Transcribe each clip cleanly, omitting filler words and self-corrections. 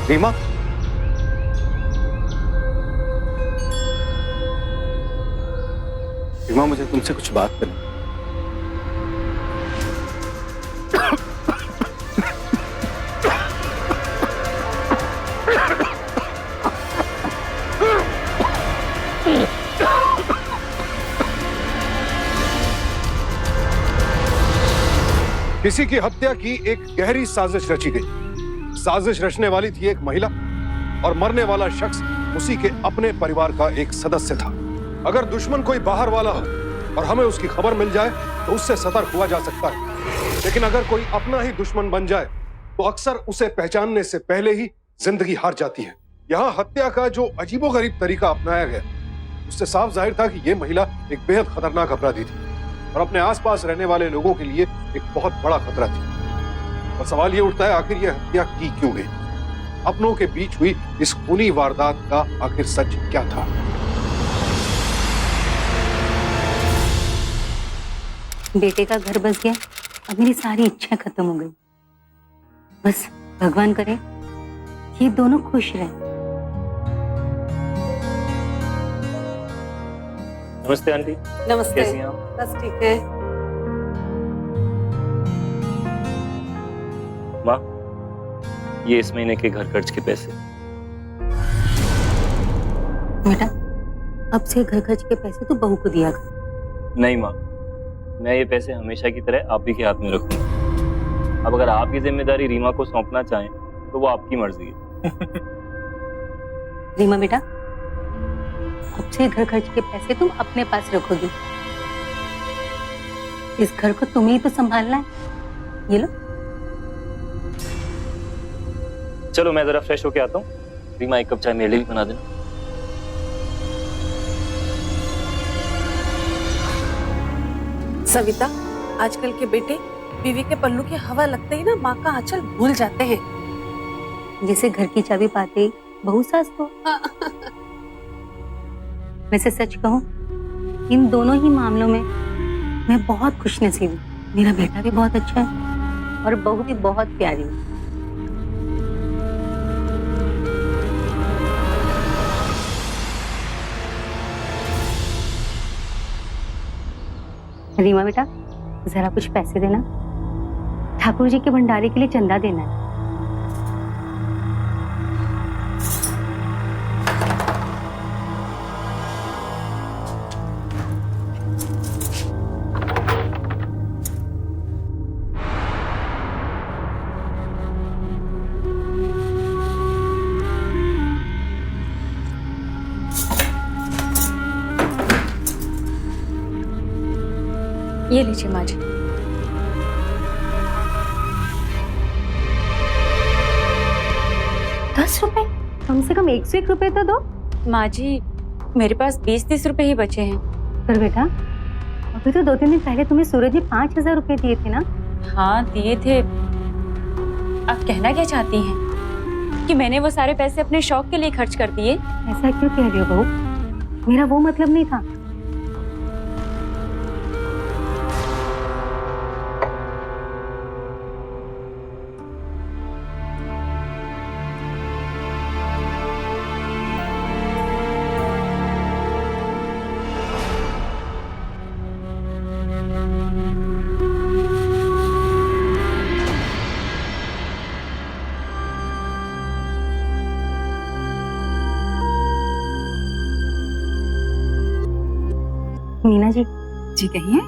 रीमा, रीमा मुझे तुमसे कुछ बात करनी। किसी की हत्या की एक गहरी साजिश रची गई। साजिश रचने वाली थी एक महिला और मरने वाला शख्स उसी के अपने परिवार का एक सदस्य था। अगर दुश्मन कोई बाहर वाला हो और हमें उसकी खबर मिल जाए तो उससे सतर्क हुआ जा सकता है, लेकिन अगर कोई अपना ही दुश्मन बन जाए तो अक्सर उसे पहचानने से पहले ही जिंदगी हार जाती है। यहाँ हत्या का जो अजीबोगरीब तरीका अपनाया गया, उससे साफ जाहिर था कि यह महिला एक बेहद खतरनाक अपराधी थी और अपने आसपास रहने वाले लोगों के लिए एक बहुत बड़ा खतरा थी। और सवाल ये उठता है, आखिर यह हत्या की क्यों गई? अपनों के बीच हुई इस खूनी वारदात का आखिर सच क्या था? बेटे का घर बस गया, अब मेरी सारी इच्छाएं खत्म हो गई। बस भगवान करे ये दोनों खुश रहे। नमस्ते आंटी। नमस्ते। कैसी हैं आप? बस ठीक है। माँ, ये इस महीने के घर खर्च के पैसे। बेटा, अब से घर खर्च के पैसे तो बहू को दिया कर। नहीं माँ, मैं ये पैसे हमेशा की तरह आप ही के हाथ में रखूंगा। अब अगर आप ये जिम्मेदारी रीमा को सौंपना चाहें तो वो आपकी मर्जी है। रीमा बेटा, अब से घर खर्च के पैसे तुम अपने पास रखोगी। इस घर को तुम्हें ही तो संभालना है। ये लो। चलो मैं जरा फ्रेश होके आता हूँ। रीमा, एक कप चाय मेरे लिए भी बना देना। सविता, आजकल के बेटे बीवी के पल्लू की हवा लगते ही ना माँ का आंचल भूल जाते हैं। जैसे घर की चाबी पाते ही बहू सास को। वैसे सच कहूं, इन दोनों ही मामलों में मैं बहुत खुशनसीब हूँ। मेरा बेटा भी बहुत अच्छा है और बहू भी बहुत प्यारी है। रीमा बेटा, जरा कुछ पैसे देना। ठाकुर जी के भंडारे के लिए चंदा देना है। ये लीजिए माँ जी। ₹10? कम से कम 101 रुपए तो दो। माँ जी, मेरे पास 20-30 रुपए ही बचे हैं। पर बेटा, अभी तो 2-3 दिन पहले तुम्हें सूरज ने 5000 रुपए दिए थे ना? हाँ दिए थे। आप कहना क्या चाहती हैं कि मैंने वो सारे पैसे अपने शौक के लिए खर्च कर दिए? ऐसा क्यों कह रही हो बहू? मेरा वो मतलब नहीं था। मीना जी। जी कहिए।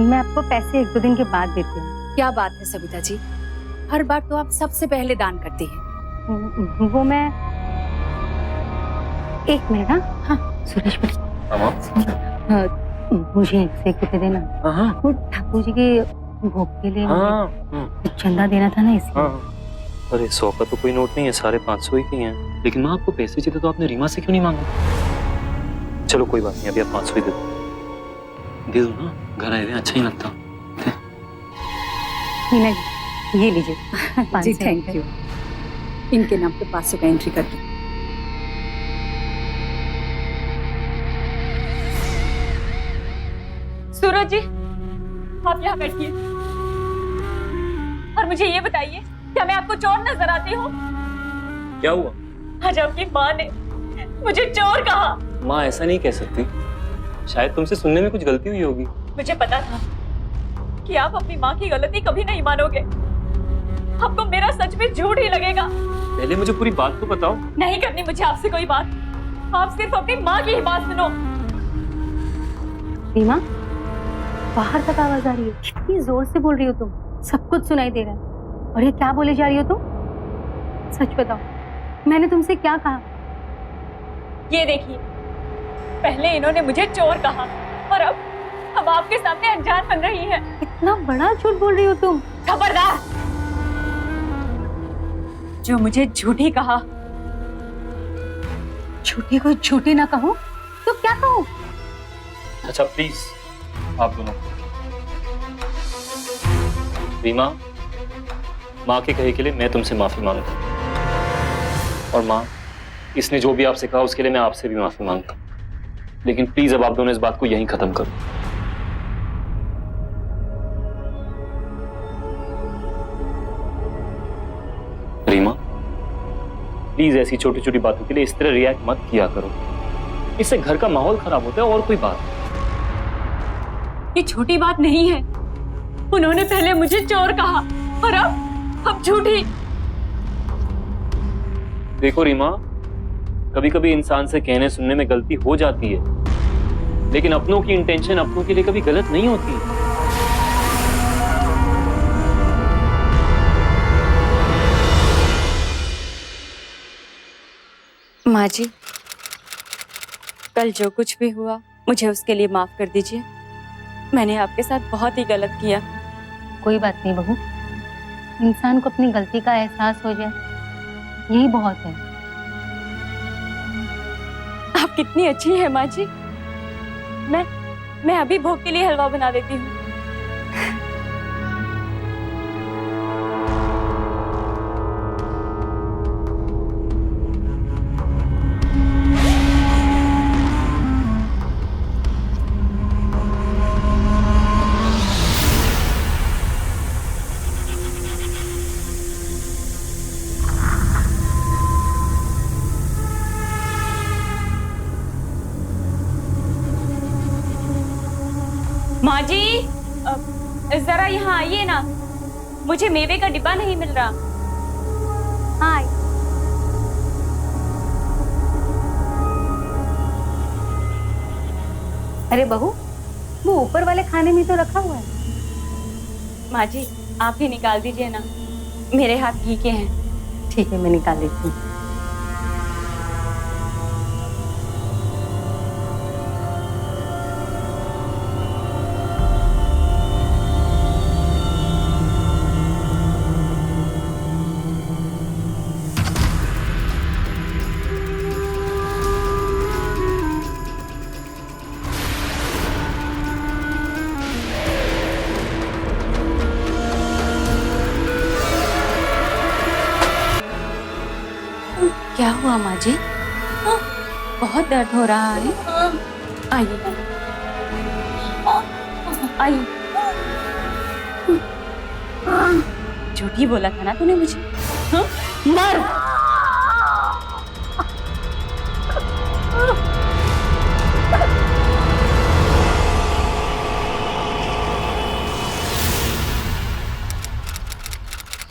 मैं आपको पैसे 1-2 दिन के बाद देती हूँ। क्या बात है सविता जी, हर बार तो आप सबसे पहले दान करती हैं। वो मैं 1 मिनट। हाँ सुरेश बेटा, मुझे 101 रुपए देना। वो ठाकुर जी के भोग के लिए चंदा देना था ना, इसलिए। अरे 100 का तो कोई नोट नहीं है, सारे 500 ही के हैं। लेकिन माँ, आपको पैसे चाहिए तो आपने रीमा से क्यों नहीं मांगा? चलो कोई बात नहीं, अभी आप 500 ही दे दो ना, घर आए हुए अच्छा ही लगता। मीना जी, ये लीजिए। जी थैंक यू। इनके नाम पे 500 का एंट्री कर दो। सूरज जी, आप यहाँ बैठिए और मुझे ये बताइए, क्या मैं आपको चोर नजर आती हूँ? क्या हुआ? आज आपकी माँ ने मुझे चोर कहा। माँ ऐसा नहीं कह सकती, शायद तुमसे सुनने में कुछ गलती हुई होगी। मुझे पता था कि आप अपनी माँ की गलती कभी नहीं मानोगे। आपको मेरा सच में झूठ ही लगेगा। पहले मुझे पूरी बात तो बताओ। नहीं करनी मुझे आपसे कोई बात, आप सिर्फ अपनी माँ की ही बात सुनो। रीमा, बाहर तक आवाज आ रही है। कितनी जोर से बोल रही हो तुम? सब कुछ सुनाई दे रहा है। और ये क्या बोले जा रही हो तुम? सच बताओ, मैंने तुमसे क्या कहा? ये देखिए, पहले इन्होंने मुझे चोर कहा और अब आपके सामने अनजान बन रही है। इतना बड़ा झूठ बोल रही हो तुम? खबरदार, जो मुझे झूठी कहा। झूठी को झूठी ना कहूं तो क्या कहूं? अच्छा प्लीज आप दोनों, रीमा, माँ के कहे के लिए मैं तुमसे माफी मांगता हूँ। और माँ, इसने जो भी आपसे कहा उसके लिए मैं आपसे भी माफी मांगता हूँ। लेकिन प्लीज अब आप दोनों इस बात को यहीं खत्म करो। रीमा, प्लीज ऐसी छोटी छोटी बातों के लिए इस तरह रिएक्ट मत किया करो। इससे घर का माहौल खराब होता है और कोई बात। ये छोटी बात नहीं है। उन्होंने पहले मुझे चोर कहा और अब झूठी। देखो रीमा, कभी कभी इंसान से कहने सुनने में गलती हो जाती है, लेकिन अपनों की इंटेंशन अपनों के लिए कभी गलत नहीं होती। माँ जी, कल जो कुछ भी हुआ मुझे उसके लिए माफ कर दीजिए। मैंने आपके साथ बहुत ही गलत किया। कोई बात नहीं बहू, इंसान को अपनी गलती का एहसास हो जाए, यही बहुत है। आप कितनी अच्छी है माँ जी। मैं अभी भोग के लिए हलवा बना देती हूँ। माँ जी, जरा यहाँ आइए ना, मुझे मेवे का डिब्बा नहीं मिल रहा। हाँ, अरे बहू, वो ऊपर वाले खाने में तो रखा हुआ है। माँ जी, आप ही निकाल दीजिए ना, मेरे हाथ घी के हैं। ठीक है, मैं निकाल लेती हूँ। क्या हुआ माँ जी? बहुत दर्द हो रहा है। आइए आइए। झूठी बोला था ना तूने मुझे? हाँ? मर।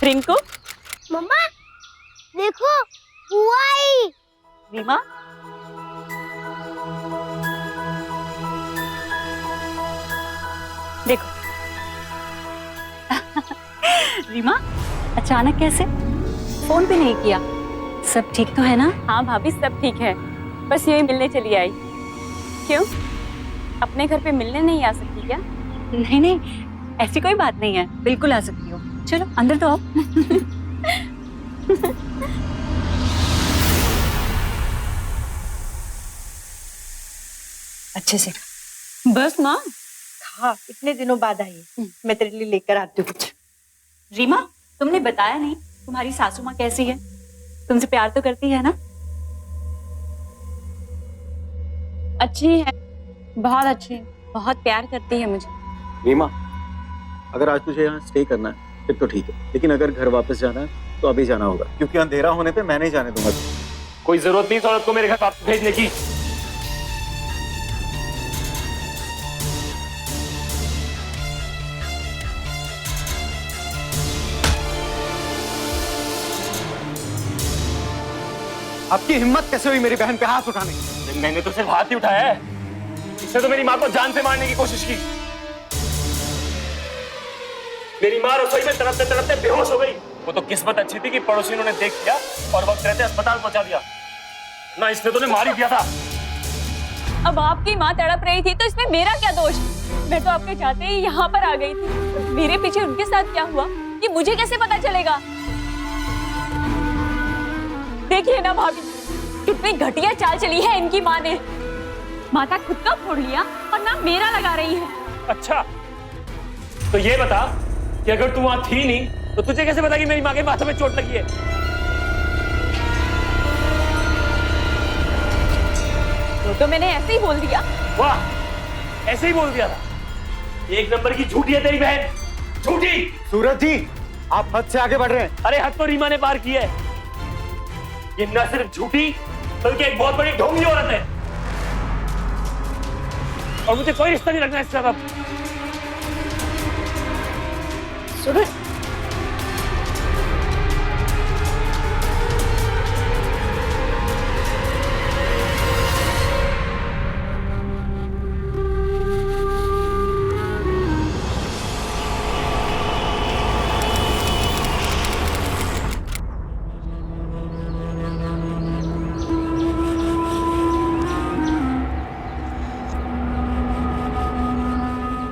रिंकू, मम्मा देखो, बुआ आई। रीमा, देखो। रीमा, अचानक कैसे? फोन भी नहीं किया। सब ठीक तो है ना? हाँ भाभी, सब ठीक है। बस यही मिलने चली आई। क्यों, अपने घर पे मिलने नहीं आ सकती क्या? नहीं नहीं, ऐसी कोई बात नहीं है, बिल्कुल आ सकती हो। चलो अंदर तो आओ। अच्छे से। बस माँ। हाँ, इतने दिनों बाद आई है। मैं तेरे लिए लेकर आती हूँ कुछ। रीमा, तुमने बताया नहीं तुम्हारी सासू माँ कैसी है? तुमसे प्यार तो करती है ना? अच्छी है, बहुत अच्छी है, बहुत प्यार करती है मुझे। रीमा, अगर आज तुझे यहाँ स्टे करना है फिर तो ठीक है, लेकिन अगर घर वापस जाना है तो अभी जाना होगा, क्योंकि अंधेरा होने पे मैं नहीं जाने दूंगा। कोई जरूरत नहीं इस औरत को मेरे घर वापस भेजने की। आपकी हिम्मत कैसे हुई मेरी बहन पे हाथ उठाने की? मैंने तो सिर्फ हाथ ही उठाया है, इसने तो मेरी माँ को जान से मारने की कोशिश की। मेरी माँ रसोई में तड़पते तड़पते बेहोश हो गई। वो तो किस्मत अच्छी थी कि पड़ोसियों ने देख लिया और वक्त रहते अस्पताल पहुंचा दिया, ना इसने तो मार ही दिया था। अब आपकी माँ तड़प रही थी तो इसमें मेरा क्या दोष? मैं तो आपके चाहते ही यहाँ पर आ गई थी। मेरे पीछे उनके साथ क्या हुआ ये मुझे कैसे पता चलेगा? देखिए ना भाभी, कितनी घटिया चाल चली है इनकी माँ ने। माथा खुद का फोड़ लिया और ना मेरा लगा रही है। अच्छा, तो ये बता कि अगर तू वहां थी नहीं तो तुझे कैसे पता कि मेरी माँ के माथे में चोट लगी है? तो मैंने ऐसे ही बोल दिया। वाह, ऐसे ही बोल दिया था? एक नंबर की झूठी है तेरी बहन, झूठी। सूरज जी, आप हद से आगे बढ़ रहे हैं। अरे हद तो रीमा ने पार की है। ये न सिर्फ झूठी बल्कि एक बहुत बड़ी ढोंगी औरत है, और मुझे कोई रिश्ता नहीं रखना इससे। अब सूरज,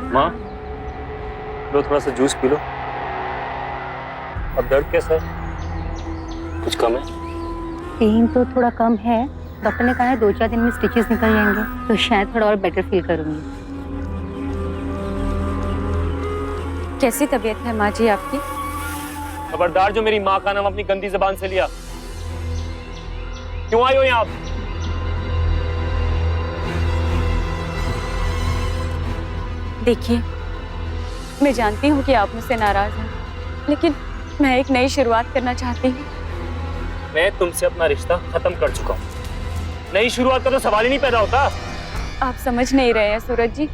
माँ, लो थोड़ा सा जूस पी लो। अब दर्द कैसा है? कुछ कम है? पेन तो थोड़ा कम है, डॉक्टर ने कहा है 2-4 दिन में स्टिचेस निकल जाएंगे तो शायद थोड़ा और बेटर फील करूंगी। कैसी तबीयत है माँ जी आपकी? खबरदार जो मेरी माँ का नाम अपनी गंदी जबान से लिया। क्यों आई हो यहाँ आप? देखिए, मैं जानती हूँ कि आप मुझसे नाराज हैं, लेकिन मैं एक नई शुरुआत करना चाहती हूँ। मैं तुमसे अपना रिश्ता खत्म कर चुका हूँ, नई शुरुआत का तो सवाल ही नहीं पैदा होता। आप समझ नहीं रहे हैं सूरज जी,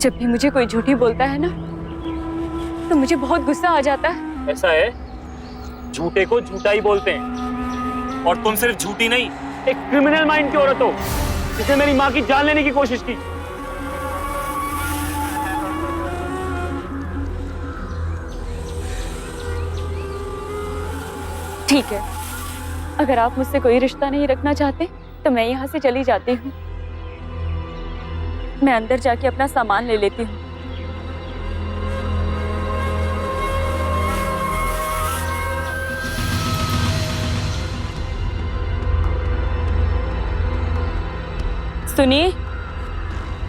जब भी मुझे कोई झूठी बोलता है ना तो मुझे बहुत गुस्सा आ जाता है। ऐसा है, झूठे को झूठा ही बोलते हैं, और तुम सिर्फ झूठी नहीं, एक क्रिमिनल माइंड की औरत हो जिसने मेरी माँ की जान लेने की कोशिश की। ठीक है, अगर आप मुझसे कोई रिश्ता नहीं रखना चाहते तो मैं यहाँ से चली जाती हूँ। मैं अंदर जाके अपना सामान ले लेती हूँ। सुनिए,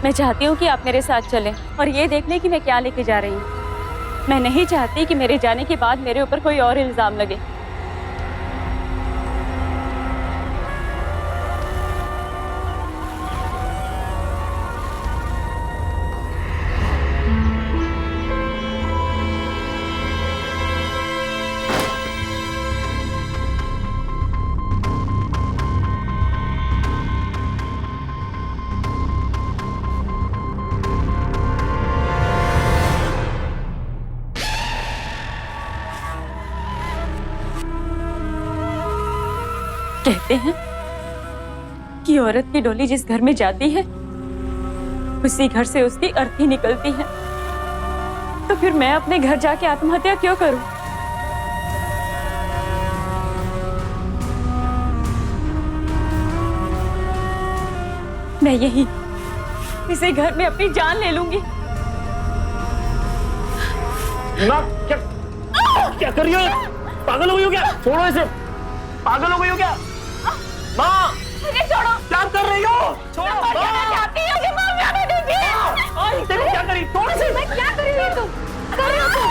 मैं चाहती हूँ कि आप मेरे साथ चलें और ये देख लें कि मैं क्या लेके जा रही हूँ। मैं नहीं चाहती कि मेरे जाने के बाद मेरे ऊपर कोई और इल्जाम लगे। कहते हैं कि औरत की डोली जिस घर में जाती है उसी घर से उसकी अर्थी निकलती है, तो फिर मैं अपने घर जाके आत्महत्या क्यों करूं? मैं यही इसी घर में अपनी जान ले लूंगी। माँ, क्या कर रही हो? पागल हो गई हो क्या? छोड़ो इसे, पागल हो गई हो क्या? माँ, मुझे छोड़ो। क्या कर रही हो? छोड़ो। मैं मर जाना चाहती हूँ, मुझे मार जाने दीजिए। तेरे क्या करी? छोड़ इसे। मैं क्या कर रही हूँ तुम? कर रही हो तुम?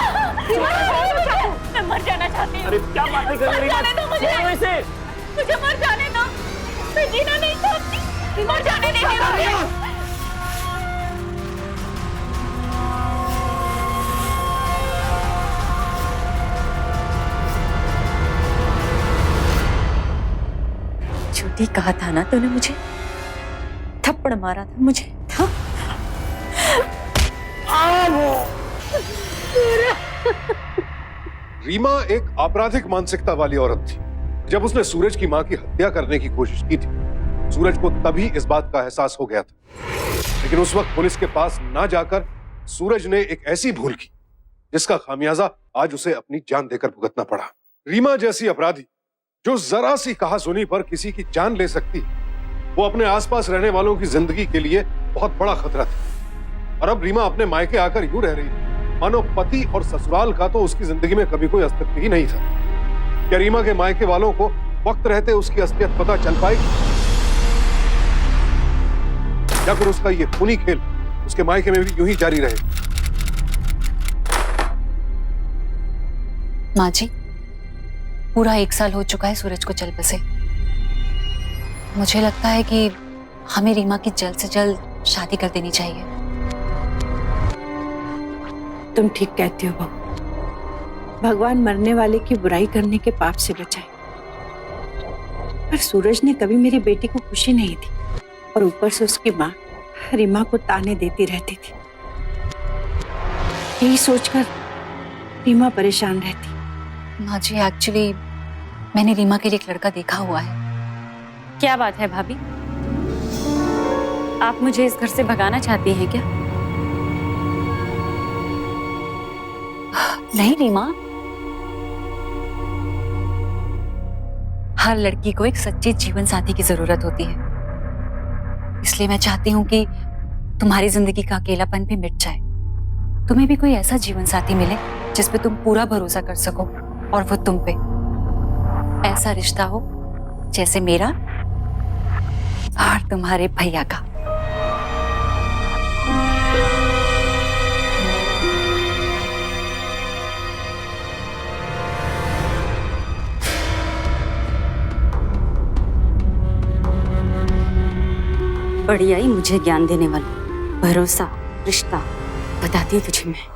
मैं मर जाना चाहती हूँ। अरे क्या बातें कर रही मर जाने दो मुझे। छोड़ो इसे। मुझे मर जाने दो, मैं जीना नहीं चाहती। मर जाने दीजिए मुझे। ठीक कहा था ना तूने मुझे, थप्पड़ मारा था मुझे था। रीमा एक आपराधिक मानसिकता वाली औरत थी। जब उसने सूरज की मां की हत्या करने की कोशिश की थी, सूरज को तभी इस बात का एहसास हो गया था। लेकिन उस वक्त पुलिस के पास ना जाकर सूरज ने एक ऐसी भूल की जिसका खामियाजा आज उसे अपनी जान देकर भुगतना पड़ा। रीमा जैसी अपराधी जो जरा सी कहासुनी पर किसी की जान ले सकती, वो अपने आसपास रहने वालों की जिंदगी के लिए बहुत बड़ा खतरा थी। और अब रीमा अपने मायके आकर यूं रह रही थी मानो पति और ससुराल का तो उसकी जिंदगी में कभी कोई अस्तित्व ही नहीं था। क्या रीमा के मायके वालों को वक्त रहते उसकी असलियत पता चल पाएगी, या फिर उसका ये खूनी खेल उसके मायके में भी यूं ही जारी रहे? माँ जी, पूरा 1 साल हो चुका है सूरज को चल बसे। मुझे लगता है कि हमें रीमा की जल्द से जल्द शादी कर देनी चाहिए। तुम ठीक कहती हो बहू। भगवान मरने वाले की बुराई करने के पाप से बचाए। पर सूरज ने कभी मेरी बेटी को खुशी नहीं दी, और ऊपर से उसकी माँ रीमा को ताने देती रहती थी। यही सोचकर रीमा परेशान रहती। माँ जी, एक्चुअली मैंने रीमा के लिए एक लड़का देखा हुआ है। क्या बात है भाभी, आप मुझे इस घर से भगाना चाहती हैं क्या? नहीं रीमा, हर लड़की को एक सच्चे जीवन साथी की जरूरत होती है। इसलिए मैं चाहती हूँ कि तुम्हारी जिंदगी का अकेलापन भी मिट जाए। तुम्हें भी कोई ऐसा जीवन साथी मिले जिस पे तुम पूरा भरोसा कर सको, और वो तुम पे। ऐसा रिश्ता हो जैसे मेरा और तुम्हारे भैया का। बढ़िया ही मुझे ज्ञान देने वाली, भरोसा, रिश्ता बताती हूँ तुझे मैं।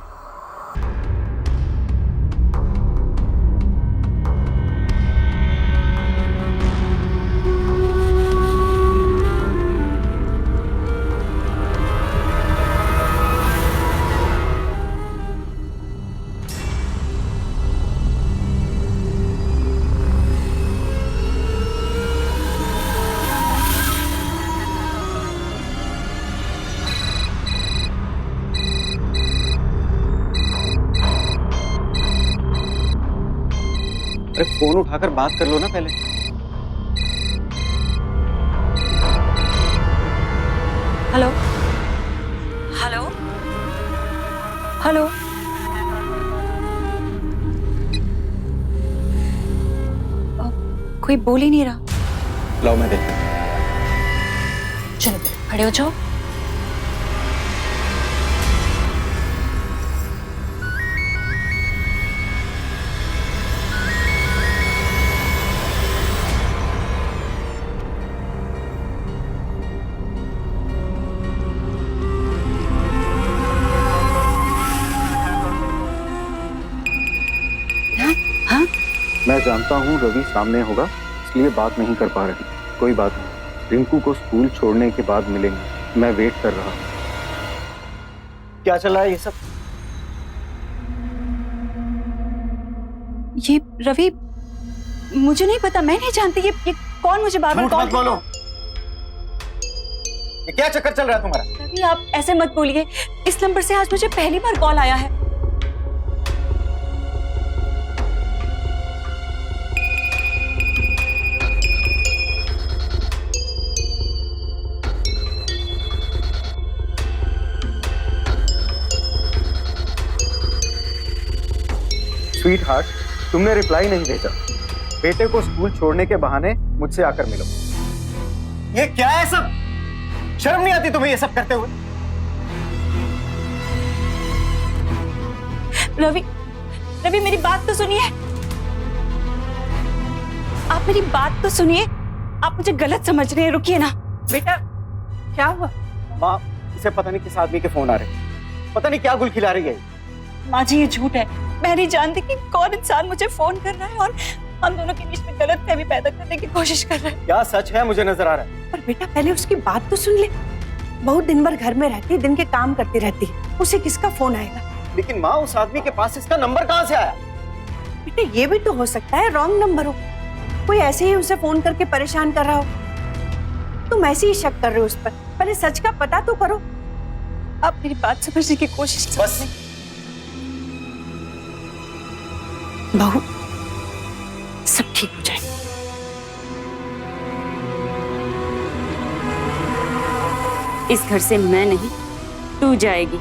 अरे फोन उठाकर बात कर लो ना पहले। Hello hello hello. कोई बोल ही नहीं रहा। लाओ मैं देखता हूं। चलो खड़े हो जाओ। मैं जानता हूँ रवि सामने होगा, इसलिए बात नहीं कर पा रही। कोई बात नहीं, रिंकू को स्कूल छोड़ने के बाद मिलेंगे। मैं वेट कर रहा हूँ। क्या चल रहा है ये सब? ये रवि, मुझे नहीं पता, मैं नहीं जानती ये कौन मुझे बार-बार कॉल। मत बोलो। ये क्या चक्कर चल रहा है तुम्हारा? रवि आप ऐसे मत बोलिए, इस नंबर से आज मुझे पहली बार कॉल आया है। स्वीट हार्ट, तुमने रिप्लाई नहीं भेजा। बेटे को स्कूल छोड़ने के बहाने मुझसे आकर मिलो। ये क्या है सब? शर्म नहीं आती तुम्हें ये सब करते हुए? रवि, रवि मेरी बात तो सुनिए। आप मेरी बात तो सुनिए। आप मुझे गलत समझ रहे हैं, रुकिए ना। बेटा क्या हुआ? माँ, इसे पता नहीं किस आदमी के फोन आ रहे, पता नहीं क्या गुल खिला रही है। माँ जी ये झूठ है, मैं नहीं जानती कि कौन इंसान मुझे फोन कर रहा है और हम दोनों के बीच में गलतफहमी पैदा करने की कोशिश कर रहा है। क्या सच है मुझे नजर आ रहा है। पर बेटा पहले उसकी बात तो सुन ले। बहुत दिन भर घर में रहती, दिन के काम करती रहती है, उसे किसका फोन आएगा? लेकिन माँ, उस आदमी के पास इसका नंबर कहाँ से आया? बेटा ये भी तो हो सकता है रॉन्ग नंबर हो, कोई ऐसे ही उसे फोन करके परेशान कर रहा हो। तुम ऐसे ही शक कर रहे हो उस पर, पहले सच का पता तो करो। आप मेरी बात समझने की कोशिश करो। बस बहू, सब ठीक हो जाएगा। इस घर से मैं नहीं, तू जाएगी।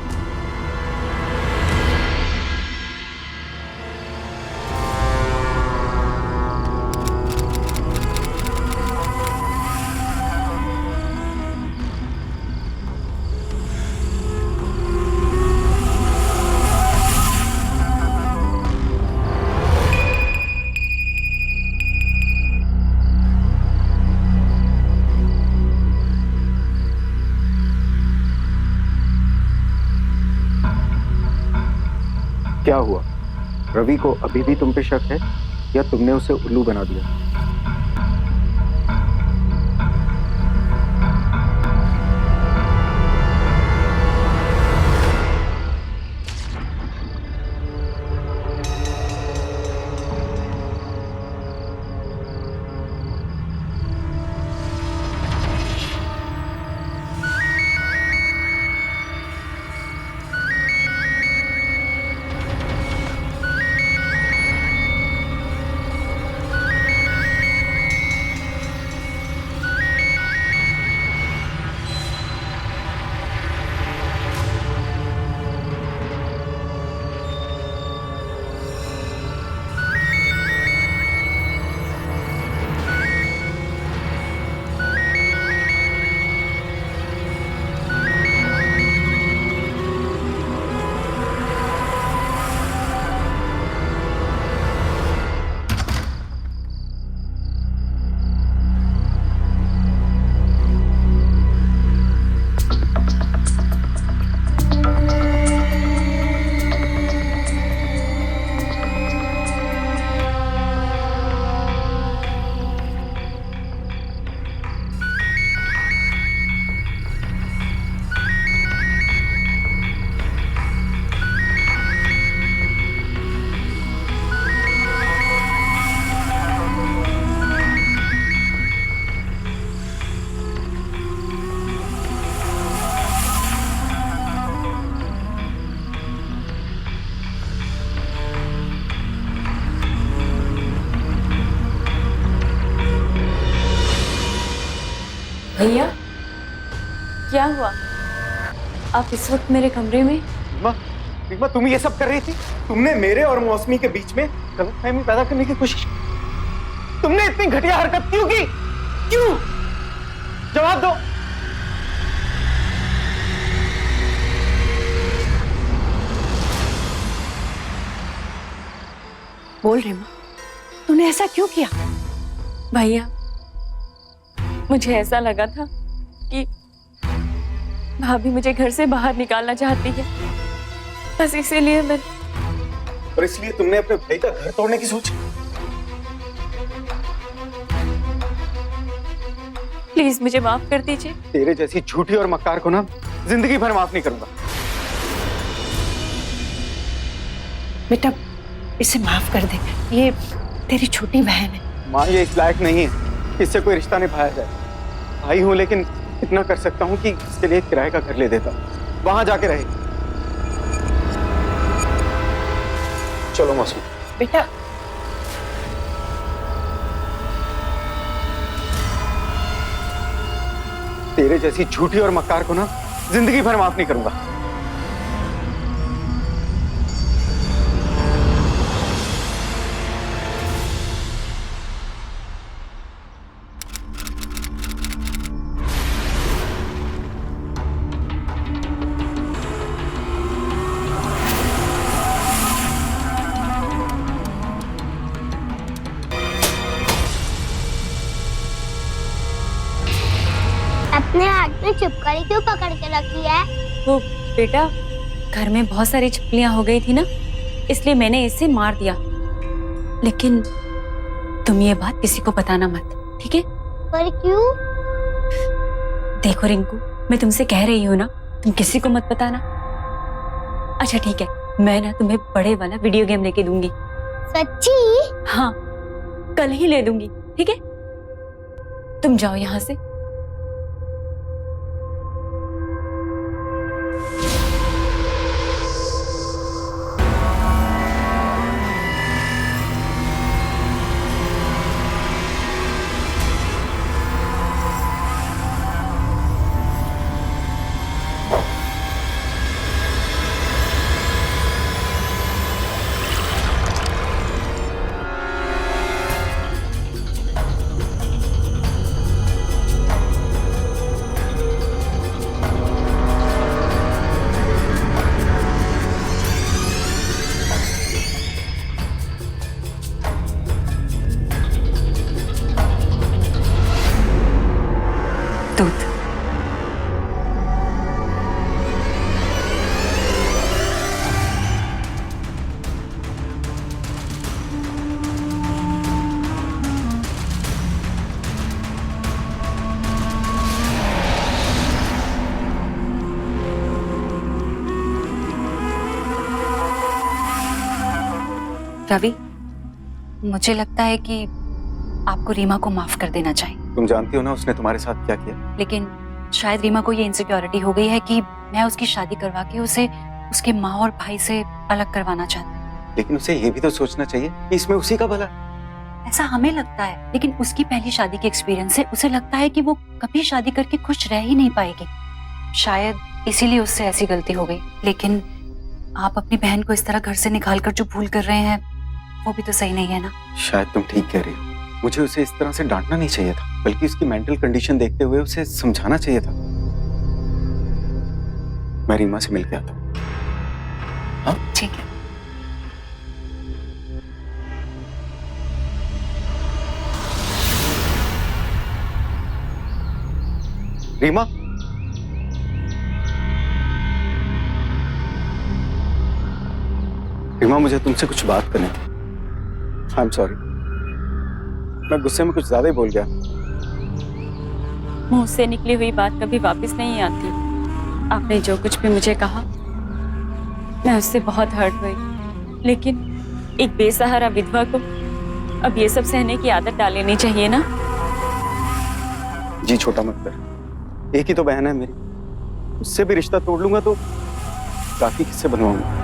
क्या हुआ? रवि को अभी भी तुम पे शक है या तुमने उसे उल्लू बना दिया? भैया, क्या हुआ? आप इस वक्त मेरे कमरे में? रीमा, तुम ये सब कर रही थी? तुमने मेरे और मौसमी के बीच में गलतफहमी पैदा करने की कोशिश की। तुमने इतनी घटिया हरकत क्यों की? क्यों? जवाब दो। बोल रीमा, तूने ऐसा क्यों किया? भैया, मुझे ऐसा लगा था कि भाभी मुझे घर से बाहर निकालना चाहती है, बस इसीलिए मैं। और इसलिए तुमने अपने भाई का घर तोड़ने की सोची? प्लीज मुझे माफ कर दीजिए। तेरे जैसी झूठी और मक्कार को ना जिंदगी भर माफ नहीं करूंगा। बेटा इसे माफ कर दे, ये तेरी छोटी बहन है। माँ, ये इस लायक नहीं है इससे कोई रिश्ता निभाया जाए। भाई हूं, लेकिन इतना कर सकता हूँ कि इसके लिए किराए का घर ले देता, वहां जाके रहे। चलो मौसमी। बेटा तेरे जैसी झूठी और मक्कार को ना जिंदगी भर माफ नहीं करूंगा। अपने हाथ में छिपकली क्यों पकड़ के रखी है? वो बेटा, घर में बहुत सारी छिपकलियां हो गई थी ना, इसलिए मैंने इसे मार दिया। लेकिन तुम ये बात किसी को बताना मत, ठीक है? पर क्यों? देखो रिंकू, मैं तुमसे कह रही हूँ ना, तुम किसी को मत बताना। अच्छा ठीक है, मैं ना तुम्हें बड़े वाला वीडियो गेम लेके दूंगी। सच्ची? हाँ, कल ही ले दूंगी, ठीक है? तुम जाओ यहाँ से। दूध। रवि, मुझे लगता है कि आपको रीमा को माफ कर देना चाहिए। तुम जानती हो ना उसने तुम्हारे साथ क्या किया। लेकिन शायद रीमा को ये इनसिक्योरिटी हो गई है कि मैं उसकी शादी करवा के उसे उसके माँ और भाई से अलग करवाना चाहती हूँ। लेकिन उसे ये भी तो सोचना चाहिए कि इसमें उसी का भला। ऐसा हमें लगता है, लेकिन उसकी पहली शादी के एक्सपीरियंस से उसे लगता है कि वो कभी शादी करके खुश रह ही नहीं पाएगी। शायद इसीलिए उससे ऐसी गलती हो गई। लेकिन आप अपनी बहन को इस तरह घर से निकाल कर जो भूल कर रहे हैं, वो भी तो सही नहीं है ना। शायद तुम ठीक कह रही हो, मुझे उसे इस तरह से डांटना नहीं चाहिए था, बल्कि उसकी मेंटल कंडीशन देखते हुए उसे समझाना चाहिए था। मैं रीमा से मिल के आता हूँ। हाँ ठीक है। रीमा, रीमा मुझे तुमसे कुछ बात करनी थी। आई एम सॉरी, मैं गुस्से में कुछ ज्यादा ही बोल गया। मुंह से निकली हुई बात कभी वापस नहीं आती। आपने जो कुछ भी मुझे कहा, मैं उससे बहुत हर्ट हुई। लेकिन एक बेसहारा विधवा को अब ये सब सहने की आदत डाल लेनी चाहिए ना। जी छोटा मत कर, एक ही तो बहन है मेरी, उससे भी रिश्ता तोड़ लूंगा तो काफी किस्से बनवाऊंगा।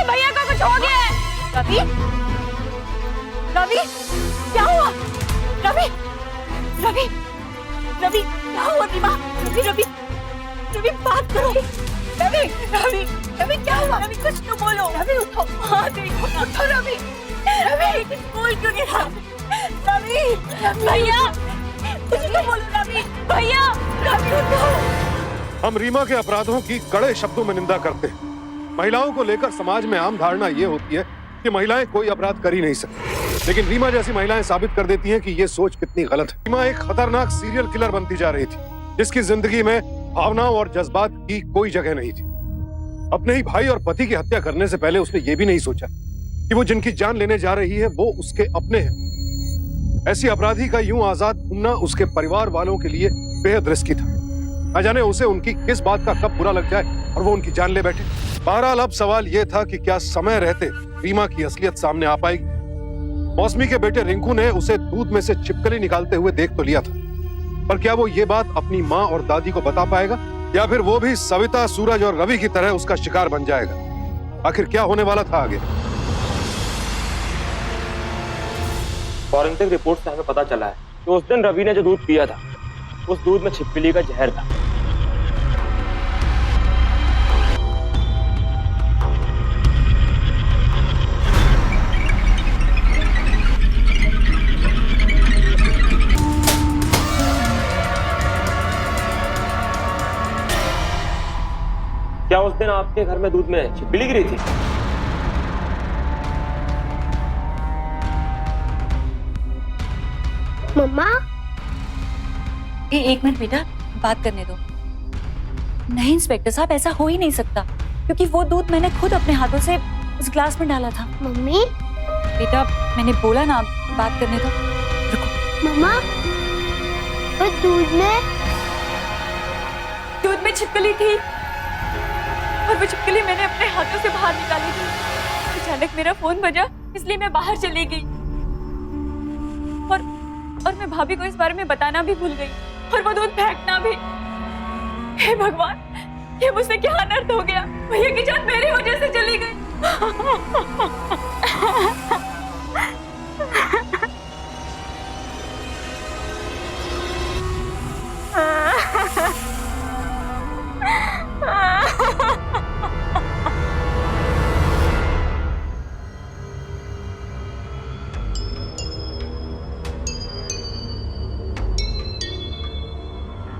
भैया का कुछ हो गया है। रवि, रवि, क्या हुआ? रवि, रवि, रवि, क्या हुआ? रीमा, रवि, रवि, रवि, बात करो। रवि, रवि, रवि, क्या हुआ? रवि, कुछ तो बोलो। रवि, उठो। हाँ देखो, उठो रवि। रवि, कुछ बोल क्यों नहीं रहा? रवि, भैया, कुछ तो बोलो रवि। भैया, रवि, उठो। हम रीमा के अपराधों की कड़े शब्दों में निंदा करते हैं। महिलाओं को लेकर समाज में आम धारणा ये होती है कि महिलाएं कोई अपराध कर ही नहीं सकती, लेकिन रीमा जैसी महिलाएं साबित कर देती हैं कि ये सोच कितनी गलत है। रीमा एक खतरनाक सीरियल किलर बनती जा रही थी, जिसकी जिंदगी में भावनाओं और जज्बात की कोई जगह नहीं थी। अपने ही भाई और पति की हत्या करने से पहले उसने ये भी नहीं सोचा कि वो जिनकी जान लेने जा रही है वो उसके अपने हैं। ऐसी अपराधी का यूं आजाद घूमना उसके परिवार वालों के लिए बेहद रिस्की था। न जाने उसे उनकी किस बात का कब बुरा लग जाए और वो उनकी जान ले बैठे। बहरहाल अब सवाल यह था कि क्या समय रहते रीमा की असलियत सामने आ पाएगी। मौसमी के बेटे रिंकू ने उसे दूध में से छिपकली निकालते हुए देख तो लिया था, पर क्या वो ये बात अपनी माँ और दादी को बता पाएगा, या फिर वो भी सविता, सूरज और रवि की तरह उसका शिकार बन जाएगा? आखिर क्या होने वाला था आगे? फॉरेंसिक रिपोर्ट से हमें पता चला है कि उस दिन रवि ने जो दूध पिया था, उस दूध में छिपकली का जहर था। दिन आपके घर में दूध में छिपकली गिरी थी? मम्मा एक मिनट बेटा, बात करने दो। नहीं इंस्पेक्टर साहब, ऐसा हो ही नहीं सकता, क्योंकि वो दूध मैंने खुद अपने हाथों से उस ग्लास में डाला था। मम्मी बेटा मैंने बोला ना, बात करने दो, रुको। मम्मा वो दूध में छिपकली थी, और वो छिपकली मैंने अपने हाथों से बाहर निकाली थी। अचानक मेरा फोन बजा, इसलिए मैं बाहर चली गई, और मैं भाभी को इस बारे में बताना भी भूल गई, और वो दूध फेंकना भी। हे भगवान, ये मुझसे क्या अनर्थ हो गया। भैया की जान मेरी वजह से चली गई।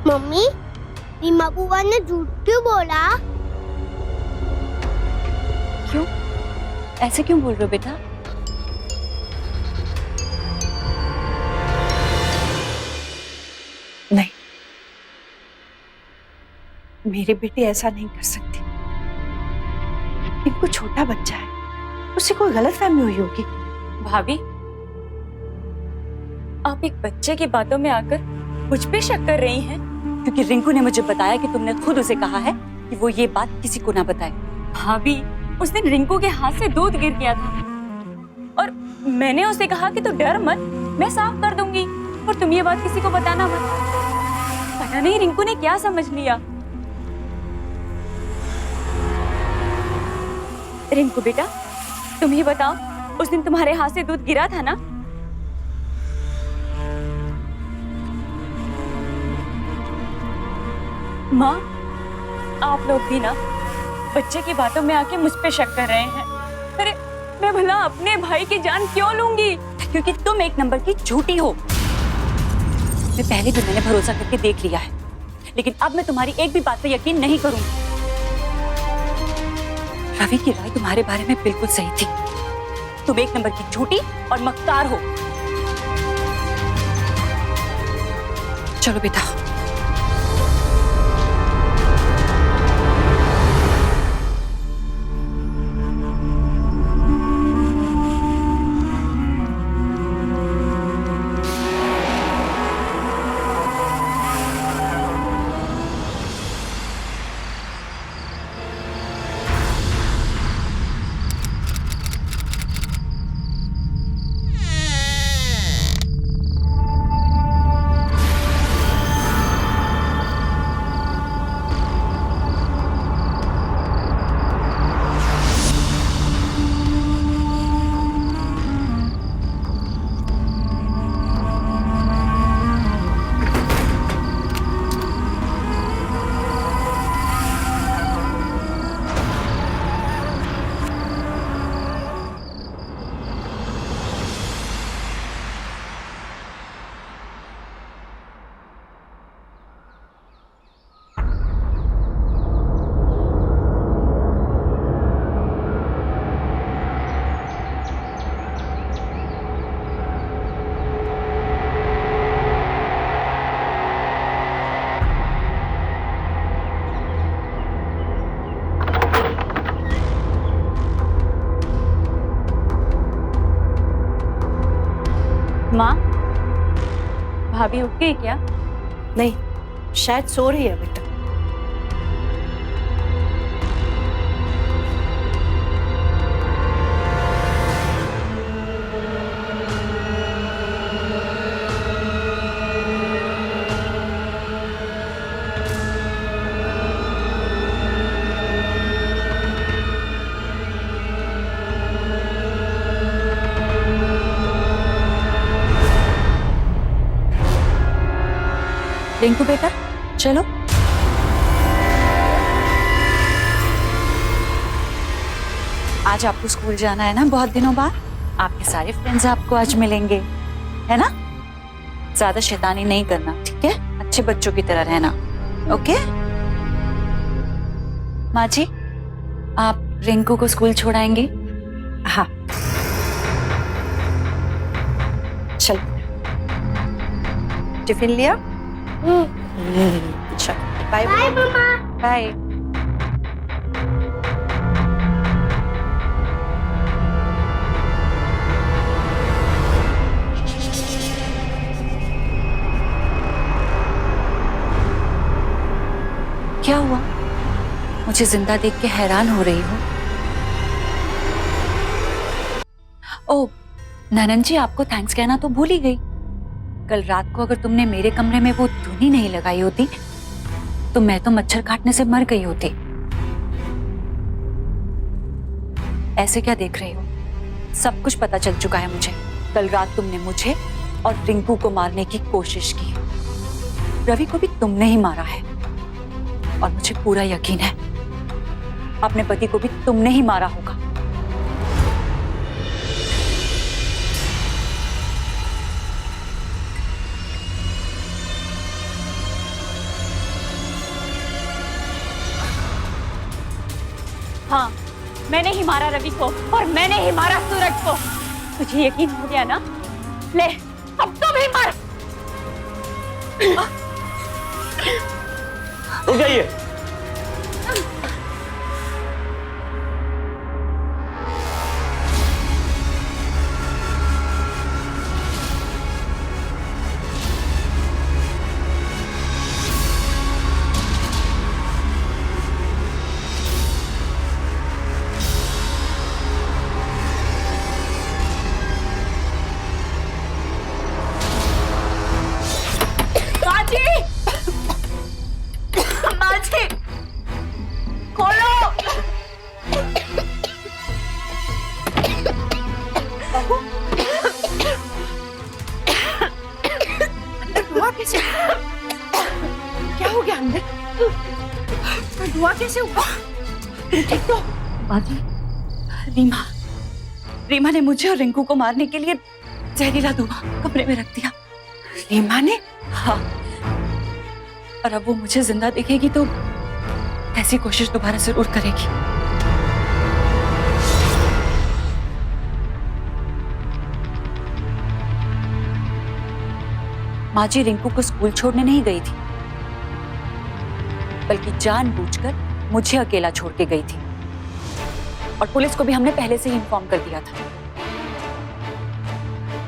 मम्मी रीमा बुआ ने झूठ क्यों बोला? क्यों? ऐसे क्यों बोल रहे हो बेटा? नहीं, मेरी बेटी ऐसा नहीं कर सकती। इनको छोटा बच्चा है, उससे कोई गलतफहमी हुई होगी। भाभी, आप एक बच्चे की बातों में आकर मुझ पे शक कर रही हैं, क्योंकि रिंकू ने मुझे बताया कि तुमने खुद उसे कहा है कि वो ये बात किसी को ना बताए। भाभी, उस दिन रिंकू के हाथ से दूध गिर गया था, और मैंने उसे कहा कि तू डर मत, मैं साफ कर दूंगी, और तुम ये बात किसी को बताना मत। पता नहीं रिंकू ने क्या समझ लिया। रिंकू बेटा, तुम ही बताओ, उस दिन तुम्हारे हाथ से दूध गिरा था ना? माँ, आप लोग भी ना बच्चे की बातों में आके मुझ पे शक कर रहे हैं। अरे मैं भला अपने भाई की जान क्यों लूंगी? क्योंकि तुम एक नंबर की झूठी हो। मैं पहले भी मैंने भरोसा करके देख लिया है, लेकिन अब मैं तुम्हारी एक भी बात पे यकीन नहीं करूंगी। रवि की राय तुम्हारे बारे में बिल्कुल सही थी। तुम एक नंबर की झूठी और मक्कार हो। चलो बेटा। माँ, भाभी उठ गई क्या? नहीं, शायद सो रही है बेटा। रिंकू बेटा, चलो। आज आपको स्कूल जाना है ना, बहुत दिनों बाद। आपके सारे फ्रेंड्स आपको आज मिलेंगे, है ना? ज्यादा शैतानी नहीं करना, ठीक है? अच्छे बच्चों की तरह रहना, ओके? माँ जी, आप रिंकू को स्कूल छोड़ाएंगे? हाँ चल, टिफिन लिया? चल बाय बाय मम्मा। बाय। क्या हुआ? मुझे जिंदा देख के हैरान हो रही हो? ओह ननन जी, आपको थैंक्स कहना तो भूल ही गई। कल रात को अगर तुमने मेरे कमरे में वो धुनी नहीं लगाई होती तो मैं तो मच्छर काटने से मर गई होती। ऐसे क्या देख रही हो? सब कुछ पता चल चुका है मुझे। कल रात तुमने मुझे और रिंकू को मारने की कोशिश की। रवि को भी तुमने ही मारा है और मुझे पूरा यकीन है अपने पति को भी तुमने ही मारा होगा। हाँ, मैंने ही मारा रवि को और मैंने ही मारा सूरज को। तुझे यकीन हो गया ना? ले, अब तुम ही मार। रुक जाइए। क्या हो गया अंदर? धुआं कैसे हुआ? ठीक तो? बाजी, रीमा ने मुझे और रिंकू को मारने के लिए जहरीला धुआं कमरे में रख दिया। रीमा ने? हाँ, और अब वो मुझे जिंदा देखेगी तो ऐसी कोशिश दोबारा जरूर करेगी। माँ जी रिंकू को स्कूल छोड़ने नहीं गई थी, बल्कि जानबूझकर मुझे अकेला छोड़ के गई थी। और पुलिस को भी हमने पहले से ही इन्फॉर्म कर दिया था।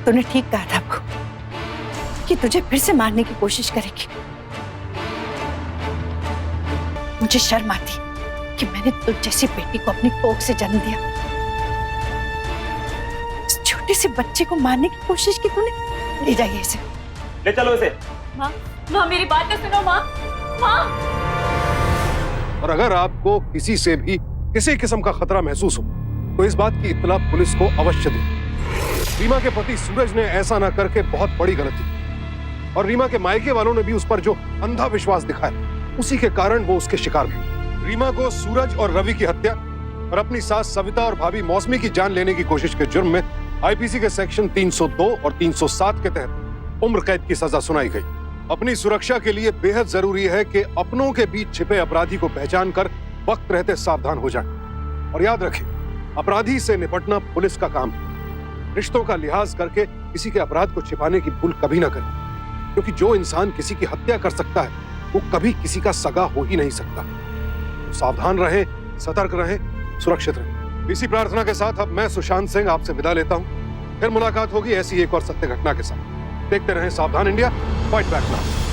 तूने ठीक कहा था आपको कि तुझे फिर से मारने की कोशिश करेगी। मुझे शर्म आती कि मैंने तुझ जैसी बेटी को अपनी कोख से जन्म दिया। इस छोटे से बच्चे को मारने की कोशिश की तूने। ले जाइए इसे, ले चलो इसे। माँ मेरी बात तो सुनो माँ। और अगर आपको किसी से भी किसी किस्म का खतरा महसूस हो तो इस बात की इत्तला पुलिस को अवश्य दें। रीमा के पति सूरज ने ऐसा ना करके बहुत बड़ी गलती, और रीमा के मायके वालों ने भी उस पर जो अंधा विश्वास दिखाया उसी के कारण वो उसके शिकार हुई। रीमा को सूरज और रवि की हत्या और अपनी सास सविता और भाभी मौसमी की जान लेने की कोशिश के जुर्म में आईपीसी के सेक्शन 302 और 307 के तहत उम्र कैद की सजा सुनाई गई। अपनी सुरक्षा के लिए बेहद जरूरी है कि अपनों के बीच छिपे अपराधी को पहचान कर वक्त रहते सावधान हो जाएं। और याद रखें, अपराधी से निपटना पुलिस का काम है। रिश्तों का लिहाज करके किसी के अपराध को छिपाने की भूल कभी ना करें, क्योंकि जो इंसान किसी की हत्या कर सकता है वो कभी किसी का सगा हो ही नहीं सकता। तो सावधान रहें, सतर्क रहें, सुरक्षित रहें। इसी प्रार्थना के साथ अब मैं सुशांत सिंह आपसे विदा लेता हूं। फिर मुलाकात होगी ऐसी एक और सत्य घटना के साथ। देखते रहें सावधान इंडिया, फाइट बैक नाउ।